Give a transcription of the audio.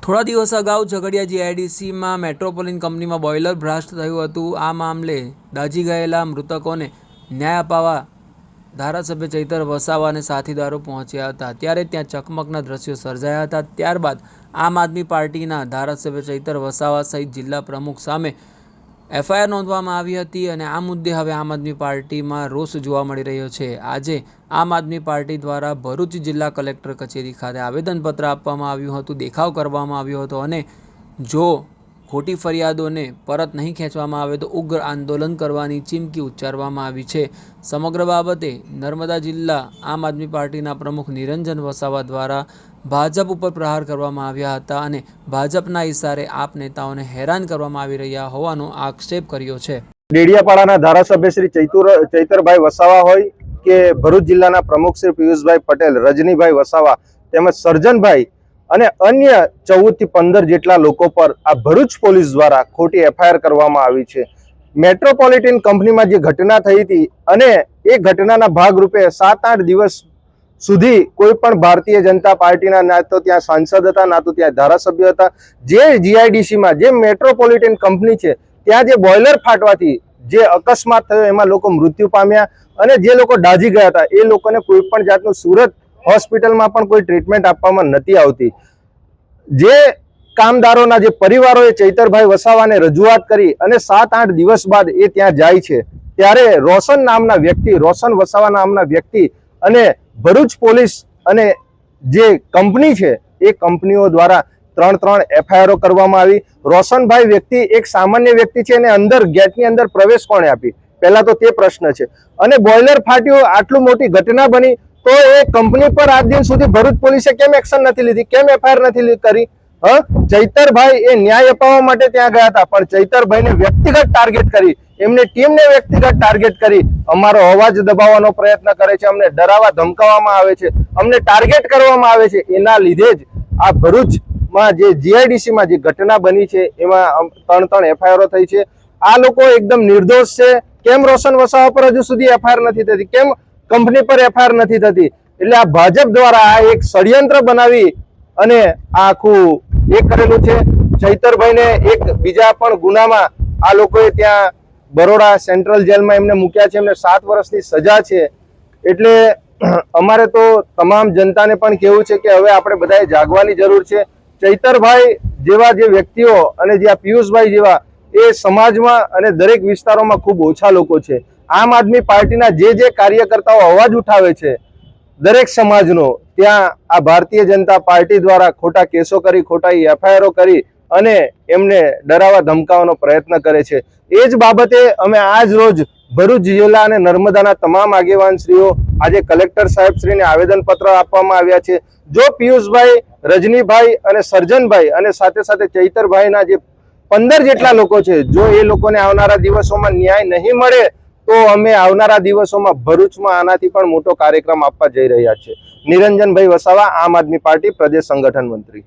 થોડા દિવસ અગાઉ ઝઘડિયા જીઆઈડીસીમાં મેટ્રોપોલિન કંપનીમાં બોઇલર બ્લાસ્ટ થયું હતું। આ મામલે દાઝી ગયેલા મૃતકોને ન્યાય અપાવવા ધારાસભ્ય ચૈતર વસાવા અને સાથીદારો પહોંચ્યા હતા, ત્યારે ત્યાં ચકમકના દ્રશ્યો સર્જાયા હતા। ત્યારબાદ આમ આદમી પાર્ટીના ધારાસભ્ય ચૈતર વસાવા સહિત જિલ્લા પ્રમુખ સામે એફઆઈઆર નોંધવામાં આવી હતી અને આ મુદ્દે હવે આમ આદમી પાર્ટીમાં રોષ જોવા મળી રહ્યો છે। આજે આમ આદમી પાર્ટી દ્વારા ભરૂચ જિલ્લા કલેક્ટર કચેરી ખાતે આવેદનપત્ર આપવામાં આવ્યું હતું, દેખાવ કરવામાં આવ્યો હતો અને જો ખોટી ફરિયાદોને પરત નહીં ખેંચવામાં આવે તો ઉગ્ર આંદોલન કરવાની ચીમકી ઉચ્ચારવામાં આવી છે। સમગ્ર બાબતે નર્મદા જિલ્લા આમ આદમી પાર્ટીના પ્રમુખ નિરંજન વસાવા દ્વારા ભાજપ ઉપર પ્રહાર કરવામાં આવ્યા હતા અને ભાજપના ઇશારે આપ નેતાઓને હેરાન કરવામાં આવી રહ્યા હોવાનો આક્ષેપ કર્યો છે। ડેડિયાપાડાના ધારાસભ્ય શ્રી ચૈતરભાઈ વસાવા હોય કે ભરૂચ જિલ્લાના પ્રમુખ શ્રી પિયુષભાઈ પટેલ, રજનીભાઈ વસાવા તેમજ સર્જનભાઈ અને અન્ય 14 થી 15 જેટલા લોકો પર આ ભરૂચ પોલીસ દ્વારા ખોટી એફઆઈઆર કરવામાં આવી છે। મેટ્રોપોલિટન કંપનીમાં જે ઘટના થઈ હતી અને એ ઘટનાના ભાગરૂપે 7-8 દિવસ સુધી કોઈ પણ ભારતીય જનતા પાર્ટીના ના તો ત્યાં સાંસદ હતા, ના તો ત્યાં ધારાસભ્ય હતા। જે જીઆઈડીસીમાં જે મેટ્રોપોલિટન કંપની છે ત્યાં જે બોઇલર ફાટવાથી જે અકસ્માત થયો એમાં લોકો મૃત્યુ પામ્યા અને જે લોકો દાઝી ગયા હતા એ લોકોને કોઈ પણ જાતનું સુરત હોસ્પિટલમાં પણ કોઈ ટ્રીટમેન્ટ આપવામાં નથી આવતી। જે કામદારોના જે પરિવારોએ ચૈતરભાઈ વસાવાને રજૂઆત કરી અને 7-8 દિવસ બાદ એ ત્યાં જાય છે ત્યારે રોશન વસાવા નામના વ્યક્તિ અને ભરૂચ પોલીસ અને જે કંપની છે એ કંપનીઓ દ્વારા 3 એફઆઈઆરો કરવામાં આવી। રોશનભાઈ વ્યક્તિ એક સામાન્ય વ્યક્તિ છે અને અંદર ગેટની અંદર પ્રવેશ કોણે આપી, પહેલા તો તે પ્રશ્ન છે। અને બોઇલર ફાટ્યું, આટલું મોટી ઘટના બની તો એ કંપની પર આજ દિન સુધી ભરૂચ પોલીસે કેમ એક્શન નથી લીધી, કેમ એફઆઈઆર નથી કરી? ચૈતરભાઈ એ ન્યાય અપાવવા માટે ત્યાં ગયા હતા પણ ચૈતરભાઈને વ્યક્તિગત ટાર્ગેટ કરી, એમની ટીમને વ્યક્તિગત ટાર્ગેટ કરી અમારો અવાજ દબાવવાનો પ્રયત્ન કરે છે, અમને ડરાવવા ધમકાવવામાં આવે છે, અમને ટાર્ગેટ કરવામાં આવે છે। એના લીધે જ આ ભરૂચમાં જે જીઆઈડીસીમાં જે ઘટના બની છે એમાં 3 એફઆઈઆરો થઈ છે। આ લોકો એકદમ નિર્દોષ છે। કેમ રોશન વસાવા પર હજુ સુધી એફઆઈઆર નથી થતી, કેમ કંપની પર એફઆઈઆર નથી થતી? એટલે આ ભાજપ દ્વારા આ એક ષડયંત્ર બનાવી અને આ આખું એ કરેલું છે। ચૈતરભાઈને એક બીજા પણ ગુનામાં આ લોકોએ ત્યાં બરોડા સેન્ટ્રલ જેલમાં એમને મૂક્યા છે, એમને 7 વર્ષની સજા છે। એટલે અમારે તો તમામ જનતાને પણ કહેવું છે કે હવે આપણે બધાએ જાગવાની જરૂર છે। ચૈતરભાઈ જેવા જે વ્યક્તિઓ અને જે આ પિયુષભાઈ જેવા એ સમાજમાં અને દરેક વિસ્તારોમાં ખૂબ ઓછા લોકો છે। આમ આદમી પાર્ટીના જે કાર્યકર્તાઓ અવાજ ઉઠાવે છે દરેક સમાજનો, ત્યાં આ ભારતીય જનતા પાર્ટી દ્વારા ખોટા કેસો કરી, ખોટા એફઆઈઆરો કરી અને એમને ડરાવવા ધમકાવવાનો પ્રયત્ન કરે છે। એ જ બાબતે અમે આજ રોજ ભરૂચ જિલ્લા અને નર્મદાના તમામ આગેવાનશ્રીઓ આજે કલેક્ટર સાહેબશ્રીને આવેદનપત્ર આપવામાં આવ્યા છે। જો પિયુષભાઈ, રજનીભાઈ અને સર્જનભાઈ અને સાથે સાથે ચૈતરભાઈના જે 15 જેટલા લોકો છે, જો એ લોકોને આવનારા દિવસોમાં ન્યાય નહીં મળે તો અમે આવનારા દિવસોમાં ભરૂચમાં આનાથી પણ મોટો કાર્યક્રમ આપવા જઈ રહ્યા છે। નિરંજનભાઈ વસાવા, આમ આદમી પાર્ટી પ્રદેશ સંગઠન મંત્રી।